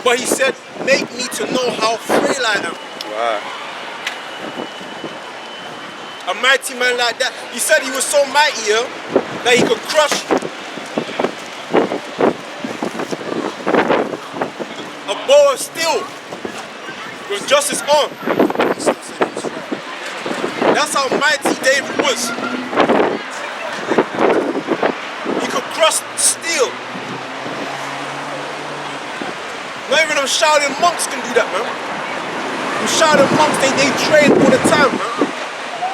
But he said, make me to know how frail I am. Right. A mighty man like that. He said he was so mighty, yeah, that he could crush a bow of steel with just his arm. That's how mighty David was. He could crush steel. Not even them shouting monks can do that, man. Them shouting monks, they train all the time, man.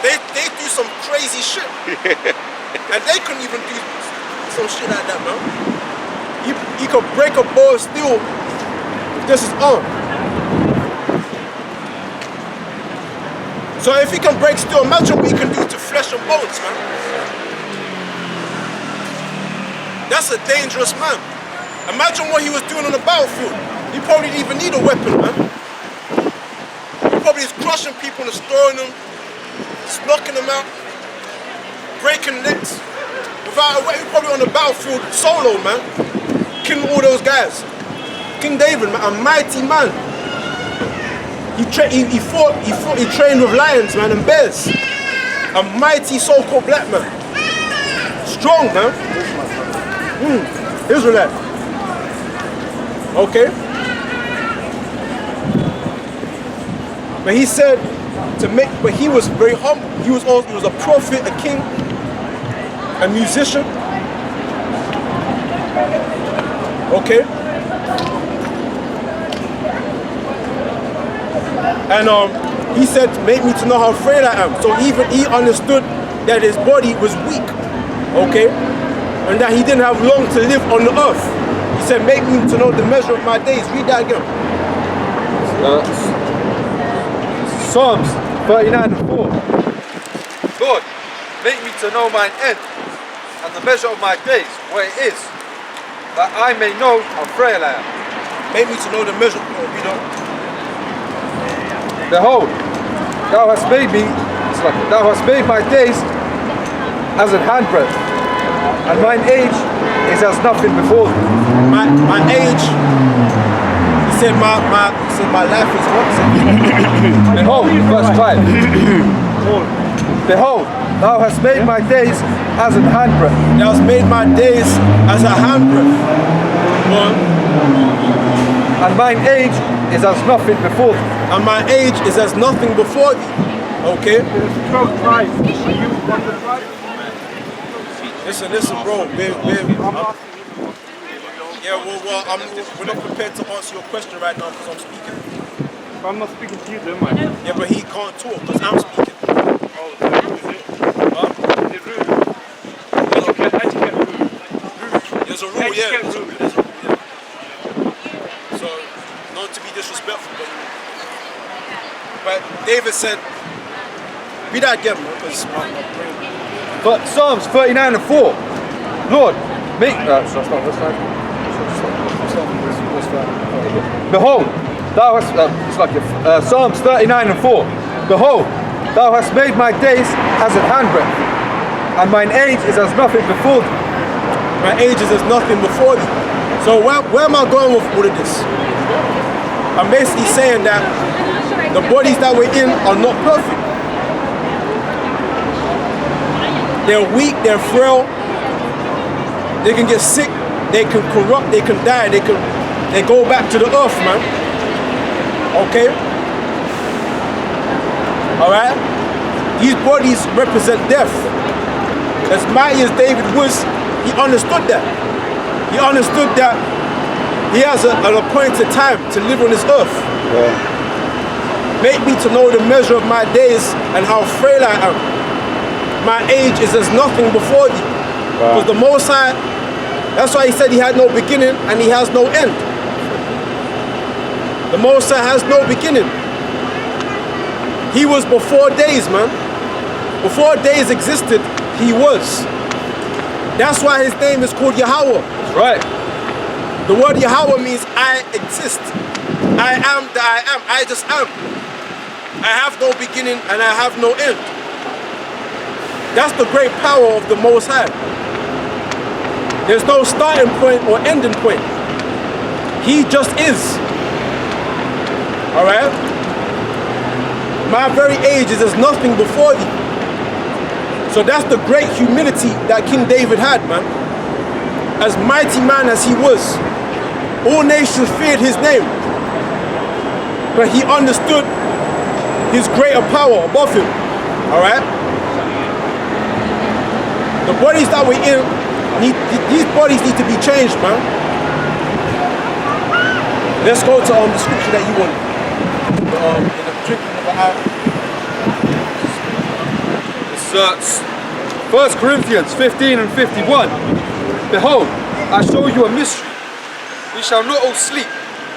They do some crazy shit. And they couldn't even do some shit like that, man. He could break a bow of steel with just his arm. So if he can break steel, imagine what he can do to flesh and bones, man. That's a dangerous man. Imagine what he was doing on the battlefield. He probably didn't even need a weapon, man. He probably is crushing people and destroying them, knocking them out, breaking necks. Without a weapon, he probably on the battlefield solo, man. Killing all those guys. King David, man, a mighty man. He trained with lions, man, and bears. A mighty so-called black man. Strong, man. Israelite. Okay. But he said but he was very humble. He was a prophet, a king, a musician. Okay. And he said, make me to know how frail I am. So even he understood that his body was weak, okay? And that he didn't have long to live on the earth. He said, make me to know the measure of my days. Read that again. Psalms 39:4. Lord, make me to know mine end and the measure of my days, where it is, that I may know how frail I am. Make me to know the measure, you know. Behold, thou hast made my days as an handbreadth, and mine age is as nothing before thee. My age, he said my life is what? Behold, verse 5. Behold, thou hast made my days as an handbreadth. Thou hast made my days as a handbreadth. And mine age is as nothing before thee. And my age is as nothing before thee. Okay? Listen, bro. We're not prepared to answer your question right now because I'm speaking. But I'm not speaking to you, then, man. Yeah, but he can't talk because I'm speaking. Oh, is it? Huh? Is it rude? Etiquette rude. There's a rule, yeah. There's a rule, yeah. So, not to be disrespectful, but David said, read that again, man, because my brain. But Psalms 39:4. Lord, make behold, thou hast Psalms 39:4. Behold, thou hast made my days as an handbreadth, and mine age is as nothing before thee. My age is as nothing before thee. So where am I going with all of this? I'm basically saying that the bodies that we're in are not perfect. They're weak, they're frail, they can get sick, they can corrupt, they can die, they go back to the earth, man. Okay? Alright? These bodies represent death. As mighty as David was, he understood that. He understood that he has an appointed time to live on this earth. Yeah. Make me to know the measure of my days and how frail I am. My age is as nothing before thee. Because the Most High, that's why he said he had no beginning and he has no end. The Most High has no beginning. He was before days, man. Before days existed, he was. That's why his name is called Yahweh. That's right. The word Yahweh means I exist. I am that I am. I just am. I have no beginning and I have no end. That's the great power of the Most High. There's no starting point or ending point. He just is. Alright? My very age is as nothing before thee. So that's the great humility that King David had, man. As mighty man as he was, all nations feared his name. But he understood his greater power above him. Alright? The bodies that we're in, these bodies need to be changed, man. Let's go to the scripture that you want. In the drinking of the eye. It's 1 Corinthians 15 and 51. Behold, I show you a mystery. We shall not all sleep,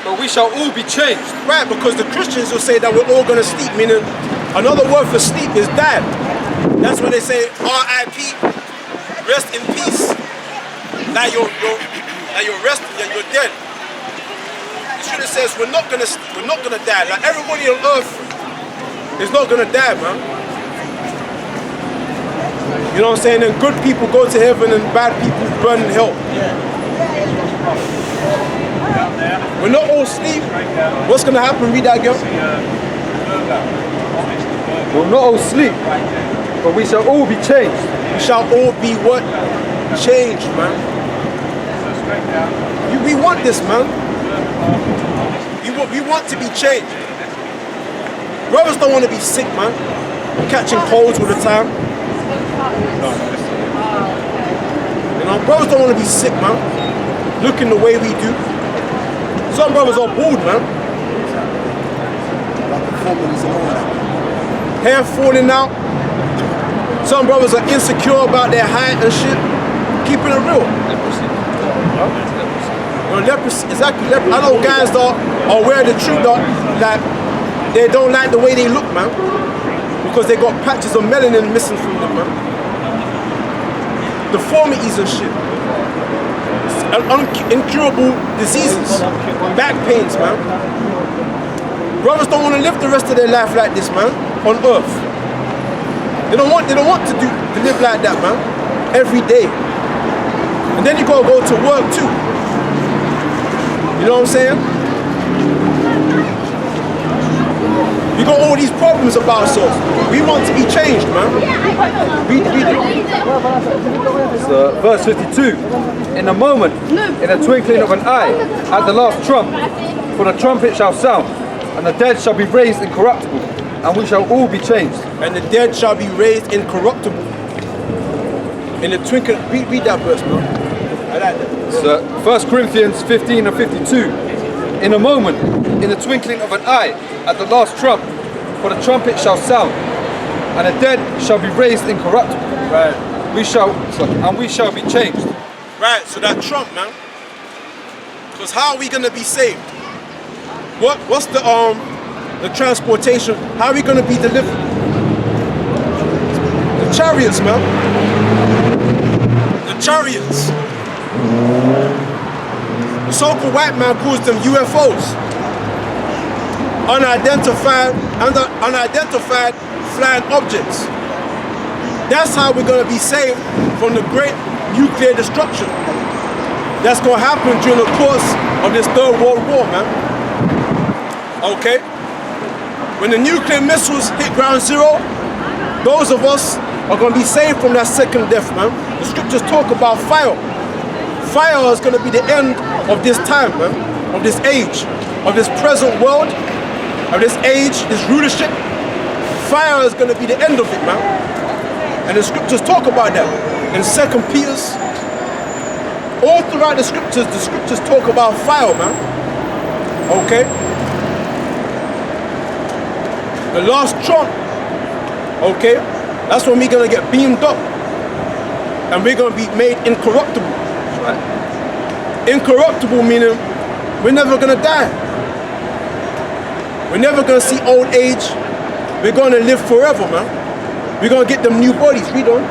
but we shall all be changed. Right, because the Christians will say that we're all going to sleep, meaning another word for sleep is die. That's when they say R.I.P., rest in peace. Now you're resting, you're dead. The scripture says we're not gonna die. Like everybody on earth is not gonna die, man. You know what I'm saying? And good people go to heaven and bad people burn in hell. We're not all asleep. What's gonna happen? Read that again. We'll not all sleep, but we shall all be changed. We shall all be what? Changed, man. We want this, man. We want to be changed. Brothers don't want to be sick, man. Catching colds all the time. You know, brothers don't want to be sick, man. Looking the way we do. Some brothers are bald, man. Hair falling out. Some brothers are insecure about their height and shit. Keeping it real. Leprosy, exactly. I know guys that are aware of the truth that they don't like the way they look, man. Because they got patches of melanin missing from them, man. Deformities and shit. Incurable diseases. Back pains, man. Brothers don't want to live the rest of their life like this, man. On earth. They don't want to live like that, man. Every day. And then you gotta go to work too. You know what I'm saying? We got all these problems about ourselves. We want to be changed, man. Read it. Verse 52. In a moment, in a twinkling of an eye, at the last trump, for the trumpet shall sound, and the dead shall be raised incorruptible, and we shall all be changed. And the dead shall be raised incorruptible. In the twinkling, read that verse, man. I like that. 1 Corinthians 15 and 52. In a moment, in the twinkling of an eye, at the last trump, for the trumpet shall sound, and the dead shall be raised incorruptible. Right. We shall be changed. Right, so that trump, man. Because how are we gonna be saved? What's the transportation? How are we gonna be delivered? The chariots, man. The chariots. The so-called white man calls them UFOs. Unidentified flying objects. That's how we're going to be saved from the great nuclear destruction that's going to happen during the course of this Third World War, man. Okay? When the nuclear missiles hit ground zero, those of us are going to be saved from that second death, man. The scriptures talk about fire. Fire is going to be the end of this time, man, of this age, of this present world, of this age, this rulership. Fire is going to be the end of it, man. And the scriptures talk about that. In 2 Peter's, all throughout the scriptures talk about fire, man. Okay? The last trump, okay? That's when we're going to get beamed up. And we're going to be made incorruptible. Right. Incorruptible meaning we're never gonna die. We're never gonna see old age. We're gonna live forever, man. We're gonna get them new bodies. Read on.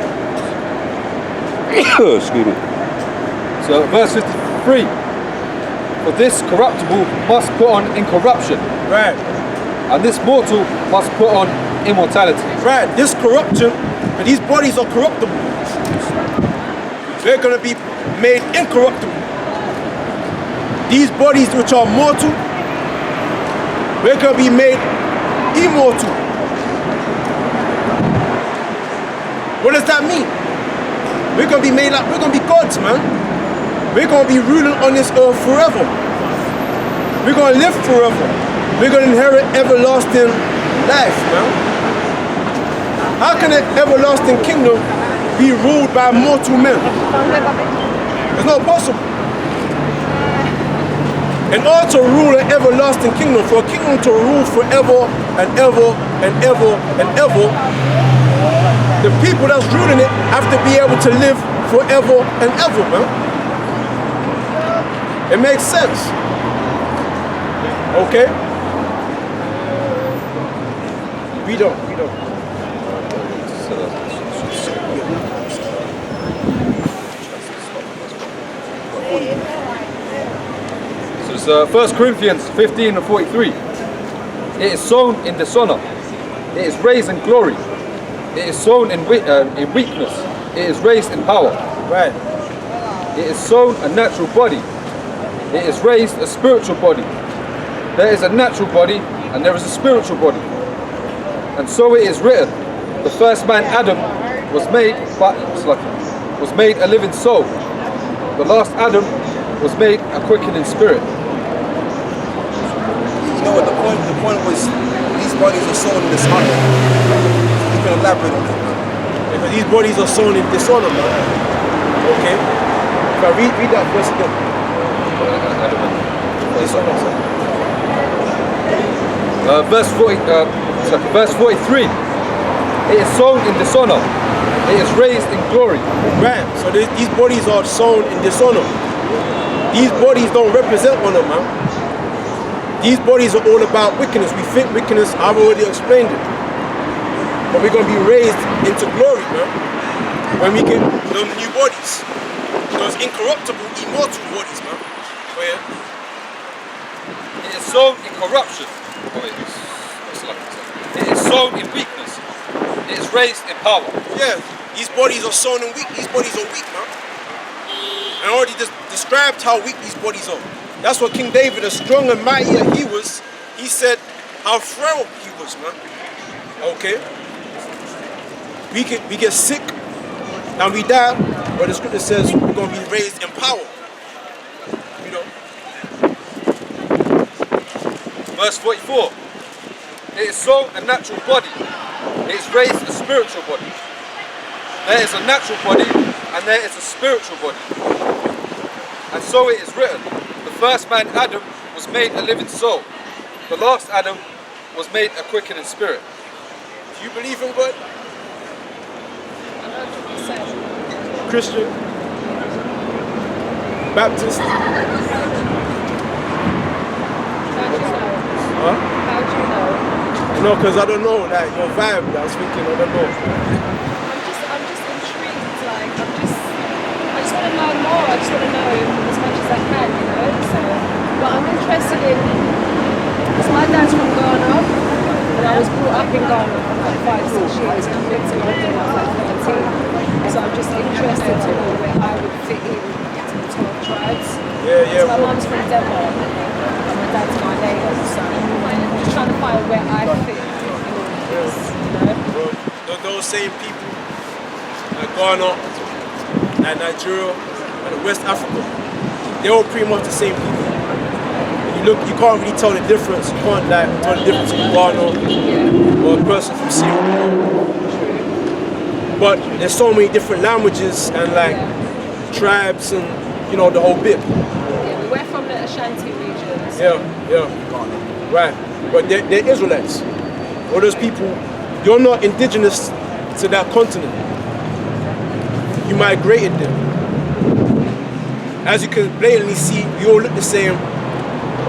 Excuse me. So verse 53. For this corruptible must put on incorruption. Right. And this mortal must put on immortality. Right. This corruption, but these bodies are corruptible. They're gonna be made incorruptible. These bodies which are mortal, We're going to be made immortal. What does that mean? We're going to be made like, we're going to be gods, man. We're going to be ruling on this earth forever. We're going to live forever. We're going to inherit everlasting life, man. How can an everlasting kingdom be ruled by mortal men? It's not possible. In order to rule an everlasting kingdom, for a kingdom to rule forever and ever and ever and ever, the people that's ruling it have to be able to live forever and ever, man. It makes sense. Okay? Read on. So it's 1 Corinthians 15 and 43. It is sown in dishonor. It is raised in glory. It is sown in weakness. It is raised in power. Right. It is sown a natural body. It is raised a spiritual body. There is a natural body and there is a spiritual body. And so it is written, the first man Adam was made a living soul. The last Adam was made a quickening spirit. You know what the point? The point was these bodies are sown in dishonor. You can elaborate on that, man. Because these bodies are sown in dishonor, man. Okay? If I read that verse again. Verse 43. It is sown in dishonor. It is raised in glory. Right. So these bodies are sown in dishonor. These bodies don't represent one another, man. These bodies are all about wickedness. We think wickedness, I've already explained it. But we're going to be raised into glory, man. When we get those new bodies. Those incorruptible, immortal bodies, man. Go ahead. It is sown in corruption. It is sown in weakness. It is raised in power. Yeah, these bodies are sown in weak. These bodies are weak, man. I already just described how weak these bodies are. That's what King David, as strong and mighty as he was, he said how frail he was, man. Okay? We get sick and we die, but the scripture says we're going to be raised in power. You know? Verse 44. It is sown a natural body. It is raised a spiritual body. There is a natural body and there is a spiritual body. And so it is written, the first man Adam was made a living soul. The last Adam was made a quickening spirit. Do you believe in God? 100%. Christian? Baptist? Huh? How do you know? No, because I don't know, like your vibe, I was thinking, I don't know. I'm just intrigued, like, I just want to know more, I just want to know as much as I can, you know, so, but I'm interested in, because my dad's from Ghana, and I was brought up in Ghana for like 5-6 years, and I lived in London when I was like 13, so I'm just interested to know where I would fit in to the 12 tribes. Yeah. So my mum's from Denmark, and my dad's Ghanaian, so I'm just trying to find where I fit in all of this, you know. Well, those same people, like Ghana, and Nigeria, and West Africa, they're all pretty much the same people. You can't really tell the difference. You can't like tell the difference between Ghana or a person from Sierra Leone. But there's so many different languages and like tribes and you know the whole bit. Yeah, we're from the Ashanti region. So. Yeah. Right. But they're Israelites. All those people, you're not indigenous to that continent. You migrated there. As you can blatantly see, we all look the same.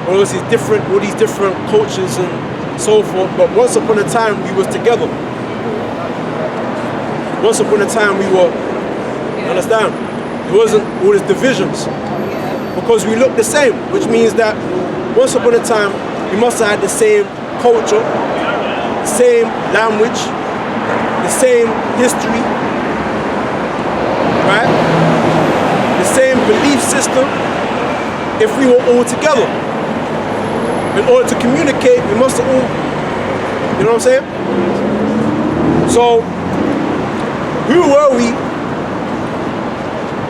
All these different cultures and so forth. But once upon a time, we was together. Once upon a time, we were. You understand? It wasn't all these divisions because we look the same, which means that once upon a time, we must have had the same culture, the same language, the same history, right? The same belief system if we were all together. in order to communicate, we must all, you know what I'm saying? So, who were we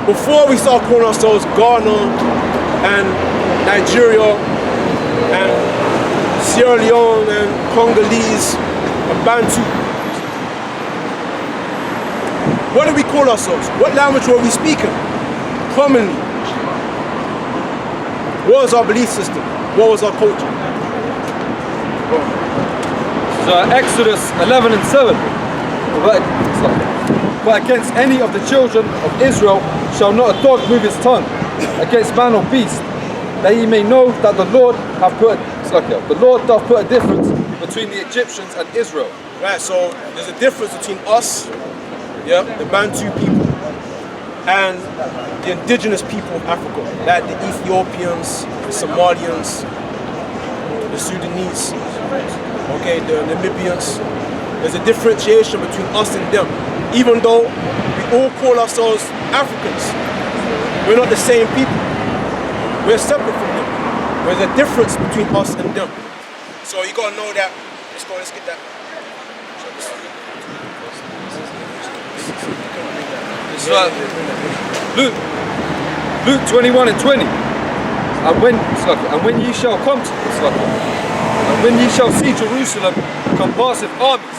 before we started calling ourselves Ghana and Nigeria and Sierra Leone and Congolese and Bantu? What did we call ourselves? What language were we speaking? Commonly. What was our belief system? What was our culture? So Exodus 11 and 7. But against any of the children of Israel shall not a dog move his tongue against man or beast, that ye may know that the Lord doth put a difference between the Egyptians and Israel. Right, so there's a difference between us, yeah, the Bantu people, and the indigenous people of Africa, like the Ethiopians, the Somalians, the Sudanese, okay, the Namibians. There's a differentiation between us and them. Even though we all call ourselves Africans, we're not the same people. We're separate from them. There's a difference between us and them. So you gotta know that. Let's get that. Luke 21 and 20. And when ye shall come to and when ye shall see Jerusalem compassed with armies,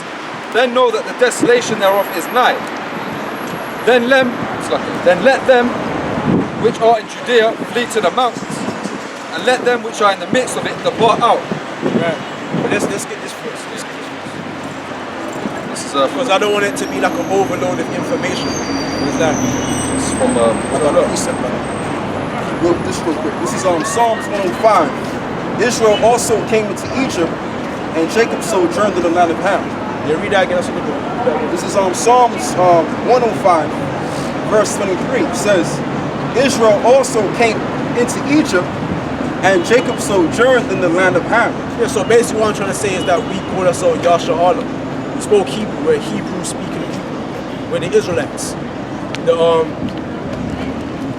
then know that the desolation thereof is nigh. Then let them which are in Judea flee to the mountains, and let them which are in the midst of it depart out. Right. But let's get this first. This is because I don't want it to be like an overload of information. What is that? It's from This real quick. This is Psalms 105. Israel also came into Egypt, and Jacob sojourned in the land of Ham. Yeah, read that again. That's a good one. This is Psalms 105, verse 23. It says, Israel also came into Egypt, and Jacob sojourned in the land of Ham. Yeah, so basically what I'm trying to say is that we call ourselves Yasha Allah. We spoke Hebrew. We're Hebrew speaking people. We're the Israelites. The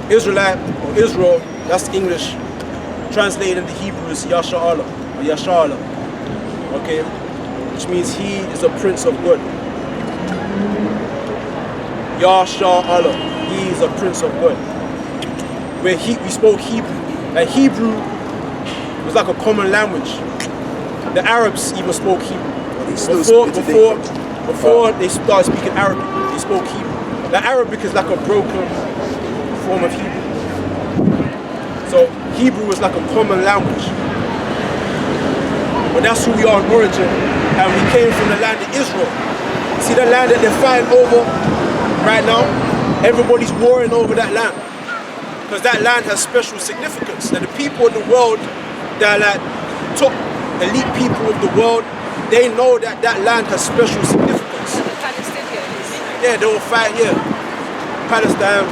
Israelite or Israel, that's English. Translated into Hebrew is Yasha Allah or Yasha Allah. Okay? Which means he is a prince of God. Yasha Allah. He is a prince of God. We spoke Hebrew. And Hebrew was like a common language. The Arabs even spoke Hebrew. Before they started speaking Arabic, they spoke Hebrew. The Arabic is like a broken form of Hebrew. So Hebrew is like a common language. But that's who we are in origin. And we came from the land of Israel. See the land that they're fighting over right now? Everybody's warring over that land. Because that land has special significance. And the people in the world that are like top elite people of the world, they know that that land has special significance. The Palestinians. Yeah, they will fight here. Palestine.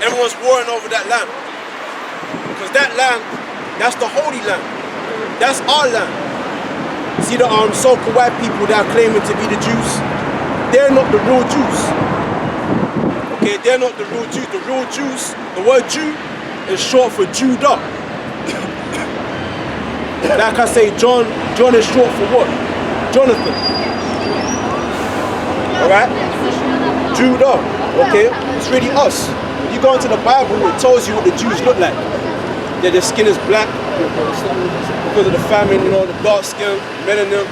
Everyone's warring over that land. Because that land, that's the holy land. That's our land. See the so-called white people that are claiming to be the Jews? They're not the real Jews. Okay, they're not the real Jews. The real Jews, the word Jew is short for Judah. Like I say, John is short for what? Jonathan. Alright? Judah. Okay? It's really us. When you go into the Bible, it tells you what the Jews look like. Yeah, their skin is black because of the famine, you know, the dark skin, melanin.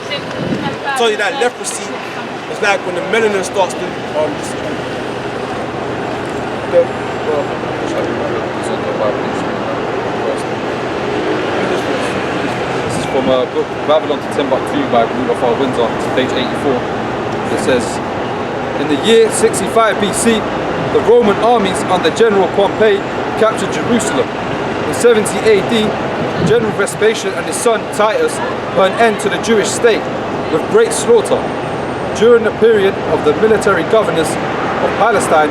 I tell you that leprosy is like when the melanin starts to This is from a book, Babylon to Timbuktu by Rudolph R. Windsor, page 84. It says, in the year 65 BC, the Roman armies under General Pompey captured Jerusalem. In 70 AD, General Vespasian and his son Titus put an end to the Jewish state with great slaughter. During the period of the military governors of Palestine,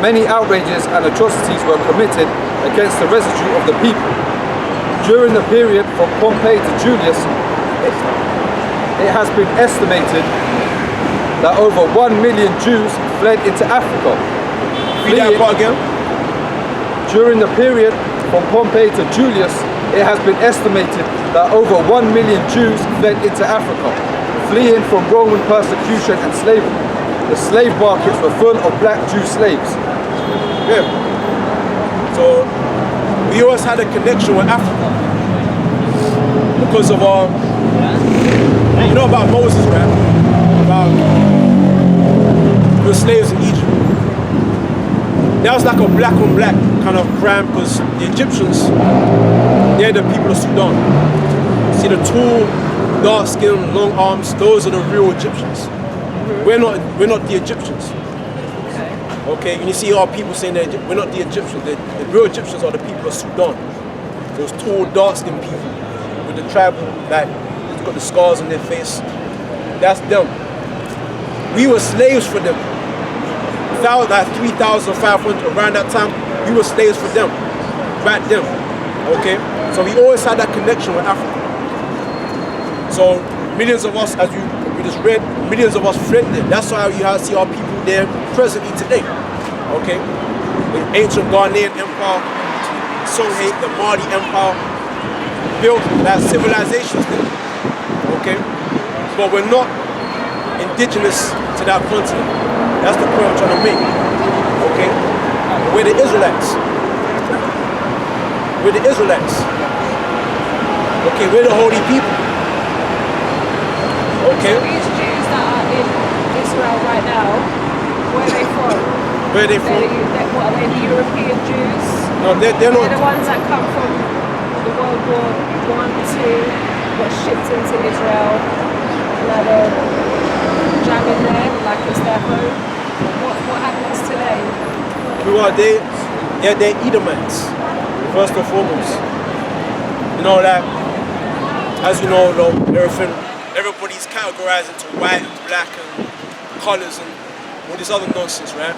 many outrages and atrocities were committed against the residue of the people. During the period from Pompey to Julius, it has been estimated that over 1 million Jews fled into Africa. Read that part again. During the period from Pompey to Julius, it has been estimated that over 1 million Jews fled into Africa, fleeing from Roman persecution and slavery. The slave markets were full of black Jew slaves. Yeah. So we always had a connection with Africa because of you know about Moses, right? About the slaves in Egypt. That was like a black on black kind of crime because the Egyptians, they're the people of Sudan. See the tall, dark skin, long arms, those are the real Egyptians. We're not the Egyptians. Okay, and you see all people saying that we're not the Egyptians. The real Egyptians are the people of Sudan. Those tall, dark skinned people with the tribal, like, they've got the scars on their face. That's them. We were slaves for them. Like 3,500 around that time, we were slaves for them. Back then. Okay? So we always had that connection with Africa. So millions of us, as we just read, millions of us fled there. That's why you see our people there presently today. Okay? The ancient Ghanaian Empire, Songhai, the Mali Empire, built that civilizations there. Okay? But we're not indigenous to that continent. That's the point I'm trying to make. Okay? We're the Israelites. We're the Israelites. Okay, we're the holy people. Okay? So these Jews that are in Israel right now, where are they from? Where are they from? What, are they the European Jews? No, they're They're not. the ones that come from the World War I, II, got shipped into Israel, now they're jamming there like it's their home. What happens today? Who are they? They're Edomites, first and foremost. You know that, as you know, everybody's categorized into white and black and colors and all this other nonsense, right?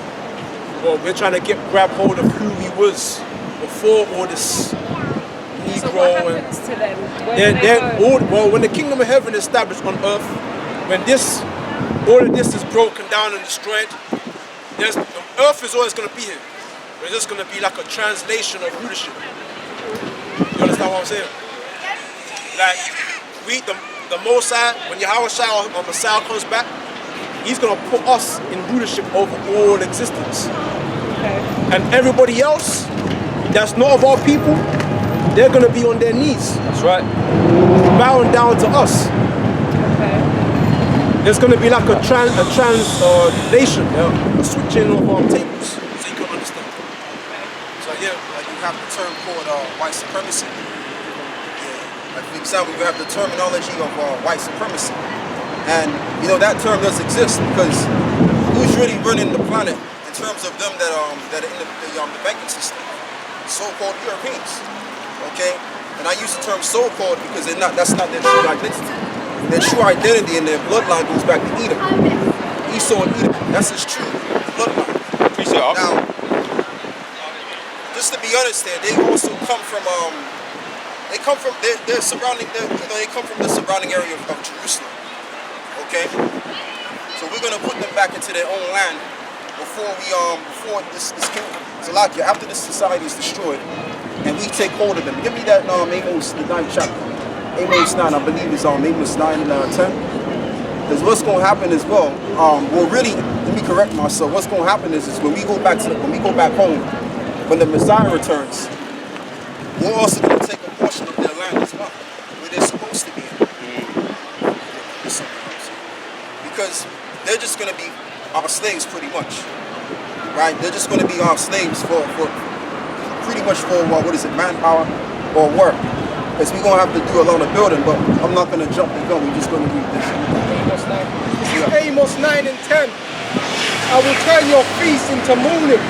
Well, we're trying to grab hold of who he was before all this Negro. So what happens to them? Where do they go? Well, when the kingdom of heaven is established on earth, when all of this is broken down and destroyed, the earth is always going to be here. It's just going to be like a translation of rulership. You understand what I'm saying? Like, the Most High, when Yahweh Shai or Messiah comes back, he's going to put us in rulership over all existence. Okay. And everybody else that's not of our people, they're going to be on their knees. That's right. Bowing down to us. Okay. There's going to be like a translation, a switching of tables, so you can understand. So yeah, like you have the term called white supremacy. Yeah. Like for example, you have the terminology of white supremacy. And you know that term does exist because who's really running the planet in terms of them that are in the banking system? So-called Europeans. Okay? And I use the term so-called because that's not their true identity. Their true identity and their bloodline goes back to Edom. Esau and Edom. That's his true bloodline. Now, just to be honest, they also come from they're surrounding they come from the surrounding area of Jerusalem. Okay? So we're gonna put them back into their own land before this kingdom. Salakia, after this society is destroyed and we take hold of them. Give me that Amos, the 9th chapter. Amos 9, I believe it's Amos 9 and 10. Because what's gonna happen as well, let me correct myself. What's gonna happen is when we go back home, when the Messiah returns, we're also gonna take a portion of their land as well, where they're supposed to be in. Because they're just gonna be our slaves pretty much. Right? They're just gonna be our slaves for pretty much for manpower or work. Because we're gonna have to do a lot of building, but I'm not gonna jump the gun, we're just gonna read this. Amos 9. This is Amos 9 and 10. I will turn your feast into mourning.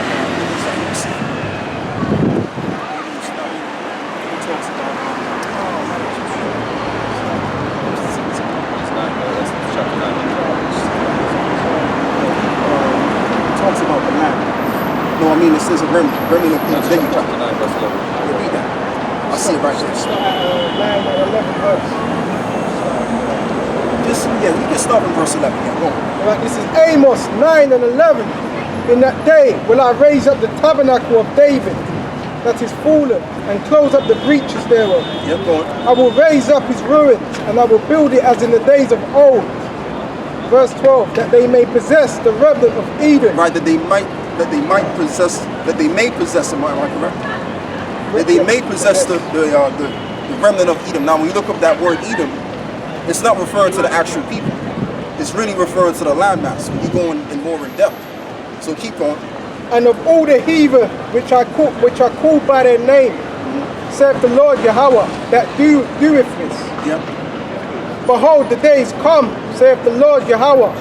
Talks about the land. No, I mean it says a remnant of Egypt. Then you Chapter 9, verse 11. You read that. I see it right there. Start at 9 and 11 verse. You can start from verse 11. Yeah, go on. Right, this is Amos 9 and 11. In that day will I raise up the tabernacle of David that is fallen, and close up the breaches thereof. Yep, go on. I will raise up his ruins, and I will build it as in the days of old. Verse 12, that they may possess the remnant of Eden. Right, that they may possess, am I correct? That they may possess the remnant of Edom. Now, when you look up that word Edom, it's not referring to the actual people. It's really referring to the landmass. When you go in more in depth. So keep going. And of all the heathen which are called by their name, saith the Lord Yahweh, that doeth this. Yep. Behold, the days come, saith the Lord Yahweh,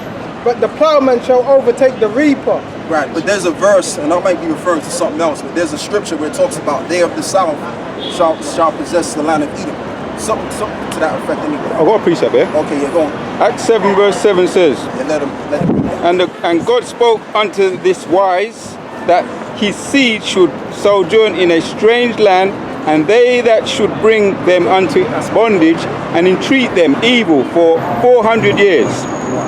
but the plowman shall overtake the reaper. Right, but there's a verse, and I might be referring to something else, but there's a scripture where it talks about they of the south shall possess the land of Edom. Something to that effect anyway. I've got a precept here. Okay, yeah, go on. Acts 7 verse 7 says, Yeah, let him. And God spoke unto this wise, that his seed should sojourn in a strange land, and they that should bring them unto bondage, and entreat them evil for 400 years.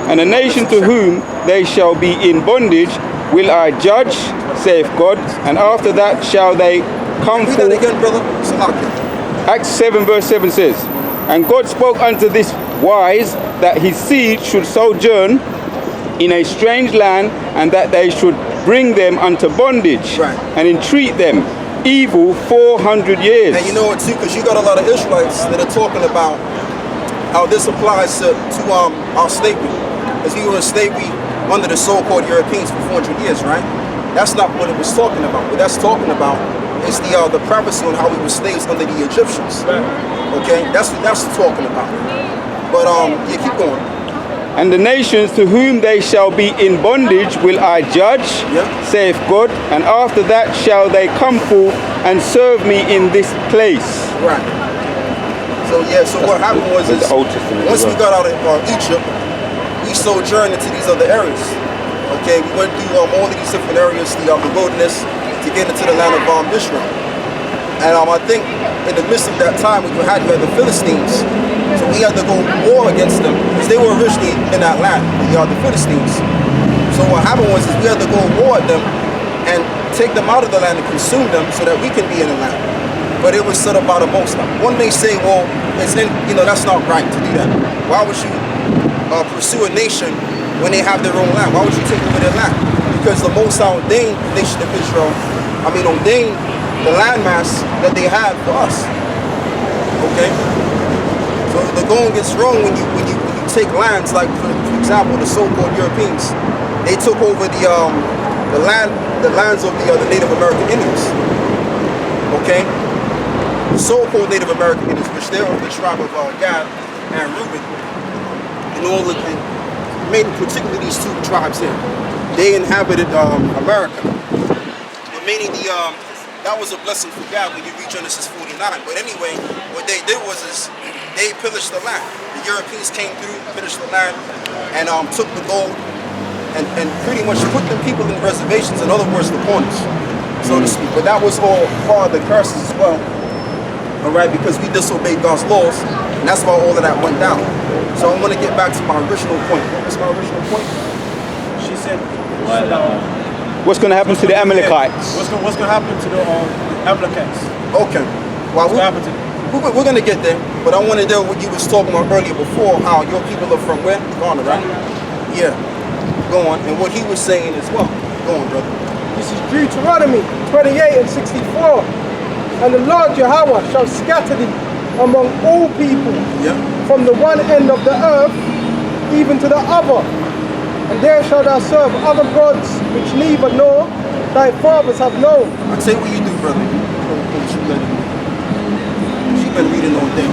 And a nation to whom they shall be in bondage will I judge, saith God, and after that shall they come Read forth. that again, brother. Salaki. Acts 7 verse 7 says, and God spoke unto this wise, that his seed should sojourn in a strange land, and that they should bring them unto bondage, Right. and entreat them evil 400 years. And you know what too, because you got a lot of Israelites that are talking about how this applies to our slavery. As we were in slavery under the so-called Europeans for 400 years, right? That's not what it was talking about. What that's talking about is the prophecy on how we were slaves under the Egyptians. Okay, that's what that's talking about. But yeah, keep going. And the nations to whom they shall be in bondage will I judge, Yeah. saith God, and after that shall they come forth and serve me in this place. Right. So yeah, so what happened was With is the Old Testament once as we well. got out of Egypt, we sojourned into these other areas. Okay, we went through all of these different areas, the wilderness, to get into the land of Israel. And I think in the midst of that time, you had the Philistines. So we had to go war against them because they were originally in that land, the Philistines. So what happened was is we had to go war at them and take them out of the land and consume them so that we can be in the land. But it was set up by the Most High. One may say, well, it's that's not right to do that. Why would you pursue a nation when they have their own land? Why would you take over their land? Because the Most High ordained the nation of Israel. Ordained the landmass that they had for us. Okay. So the going gets wrong when you take lands like, for example, the so-called Europeans. They took over the lands of the Native American Indians. Okay, the so-called Native American Indians, which they were the tribe of Gad and Reuben, and all of the, mainly particularly these two tribes here, they inhabited America. But mainly that was a blessing for God when you read Genesis 49. But anyway, what they did was they pillaged the land. The Europeans came through, pillaged the land, and took the gold and pretty much put the people in reservations, in other words, the corners, so to speak. But that was all part of the curses as well, all right, because we disobeyed God's laws, and that's why all of that went down. So I'm going to get back to my original point. What was my original point? She said, What's going to happen to the Amalekites? what's going to happen to the Amalekites? Okay. Well, What's going to happen to them? we're going to get there, but I want to know what you was talking about earlier before, how your people are from where? Ghana, right? Yeah. Go on. And what he was saying as well. Go on, brother. This is Deuteronomy 28 and 64. And the Lord Yahweh shall scatter thee among all people, Yeah. from the one end of the earth even to the other. And there shalt thou serve other gods which neither nor thy fathers have known. I'll tell you what you do, brother. She's been reading all day.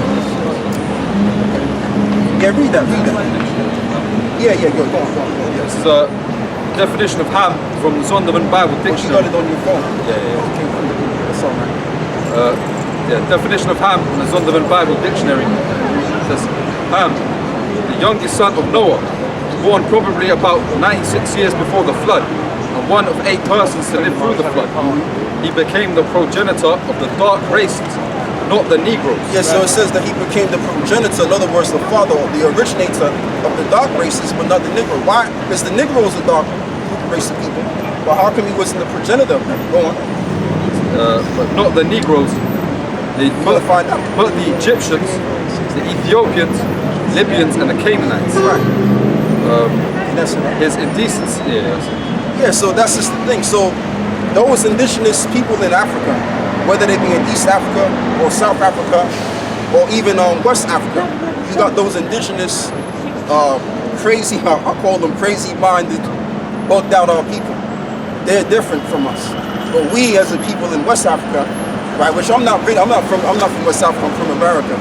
Yeah, read that. Yeah, go on. Yeah. This is a definition of ham from the Zondervan Bible Oh, she Dictionary. got it on your phone. Yeah. Okay, cool. That's all right. Definition of Ham in the Zondervan Bible Dictionary. It says, Ham, the youngest son of Noah, born probably about 96 years before the flood, and one of 8 persons to live through the flood. He became the progenitor of the dark races, not the Negroes. Yeah, so it says that he became the progenitor, in other words, the father, the originator of the dark races, but not the Negro. Why? Because the Negro is a dark race of people. But how come he wasn't the progenitor of them? Go on. but not the Negroes. You'll find out. But the Egyptians, the Ethiopians, Libyans, and the Canaanites. Right. That's it. His indecency. Yeah, so that's just the thing. So those indigenous people in Africa, whether they be in East Africa or South Africa or even West Africa, you got those indigenous crazy, I call them crazy-minded, bugged out people. They're different from us. But we as a people in West Africa, right, which I'm not from West Africa, I'm from America,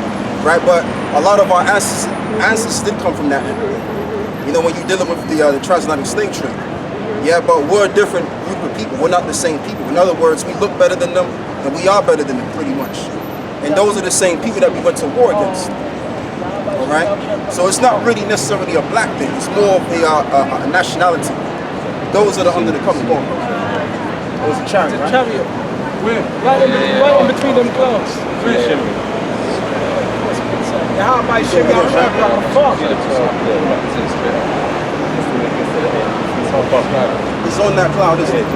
right? But a lot of our ancestors did come from that area. You know, when you're dealing with the transatlantic slave trade. Yeah, but we're a different group of people. We're not the same people. In other words, we look better than them, and we are better than them, pretty much. And those are the same people that we went to war against. All right? So it's not really necessarily a black thing. It's more of a nationality. Those are the under the cover. Go on. It was a chariot, right? Chariot. Right in between them clouds. Yeah, how about you shimmy on like a farm? It's on that cloud, isn't it?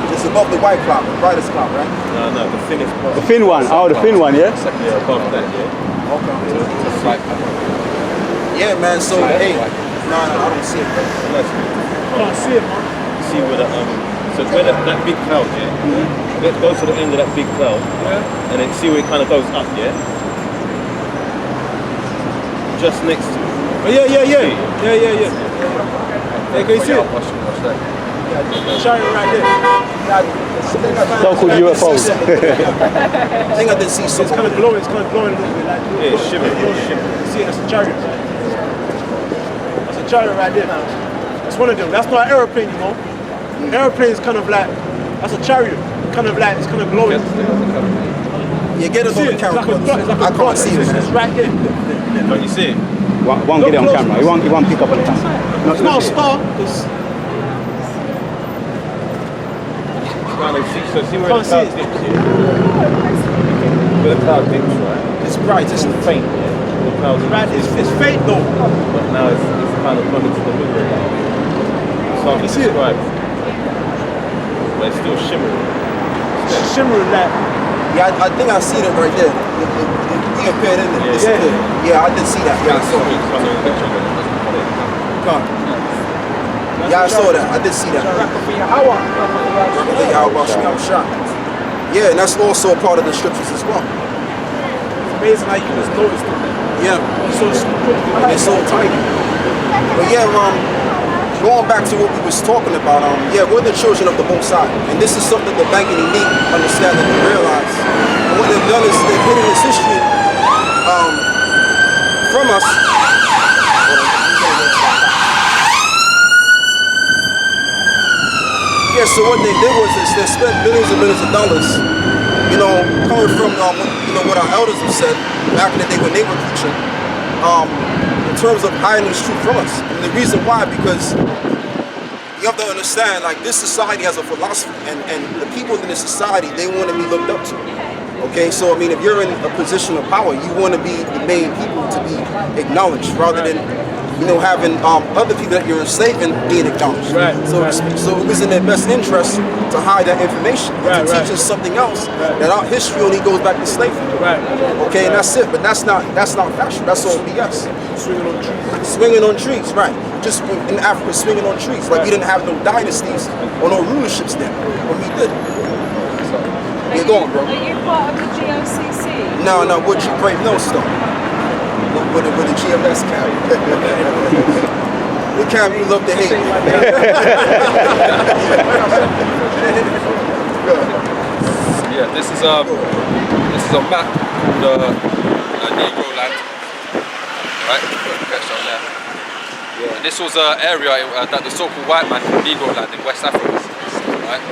Just above the white cloud, the brightest cloud, right? No, the thinnest part. The thin one. Oh, the thin one, yeah? Yeah, above that, yeah. Okay. Yeah, man, so, hey. No, I don't see it, bro. I don't see it, man. See where the so where that big cloud, yeah. Let's go to the end of that big cloud, and then see where it kind of goes up, yeah. Just next to it. Oh, yeah. Yeah, can you see it? The chariot right there. So-called UFOs. I think I did see It's something. kind of glowing a little bit like. Yeah, it's shimmering. See it? That's a chariot. That's a chariot right there now. That's one of them. That's not an aeroplane, you know. Aeroplane is kind of like, that's a chariot. Kind of like, it's kind of glowing. Yeah, get us on the camera, brother. I can't see it, It's man. right there. Don't you see it? Won't get it on camera. He won't pick up on the camera. It's not a star. It's, Kind of see, so see where Can't the cloud see it. dips, yeah? Where the cloud dips, right? It's bright, isn't it? Faint, yeah? The clouds are right, it's faint though. but now it's kind of gone into the middle. It's hard to You see it? describe. But it's still shimmering. It's shimmering like. Yeah, I think I see it right there. It reappeared in it. Disappeared. Yeah, I did see that. Yeah, I saw it. Come on. Yeah, I saw that. I did see that. Yeah, and that's also a part of the scriptures as well. It's amazing how you can just notice them. Yeah, It's so stupid. it's so tiny. But yeah, going back to what we was talking about, yeah, we're the children of the Most High, and this is something the bank and elite understand and realize. And what they've done is they've hidden this history from us. Yeah, so what they did was they spent millions and millions of dollars, you know, coming from what our elders have said back in the day when they were preaching, in terms of hiding this truth from us. And the reason why, because you have to understand, like, this society has a philosophy, and the people in this society, they want to be looked up to. Okay, so I mean, if you're in a position of power, you want to be the main people to be acknowledged, rather than, you know, having other people that you're enslaving being acknowledged. Right, So it was in their best interest to hide that information, and to teach us something else, that our history only goes back to slavery. Right. Okay, and that's it. But that's not factual. That's all BS. Swinging on trees. Swinging on trees, right? Just in Africa, swinging on trees. Like, we didn't have no dynasties or no rulerships then, but we did. You're going, bro. Are you part of the GOCC? No, would you break no stone? With the GMS cap. What cap you love to hate? Yeah, this is a map called Negro Land, right? That's on there. Yeah. And this was an area that the so-called white man called Negro Land in West Africa, right?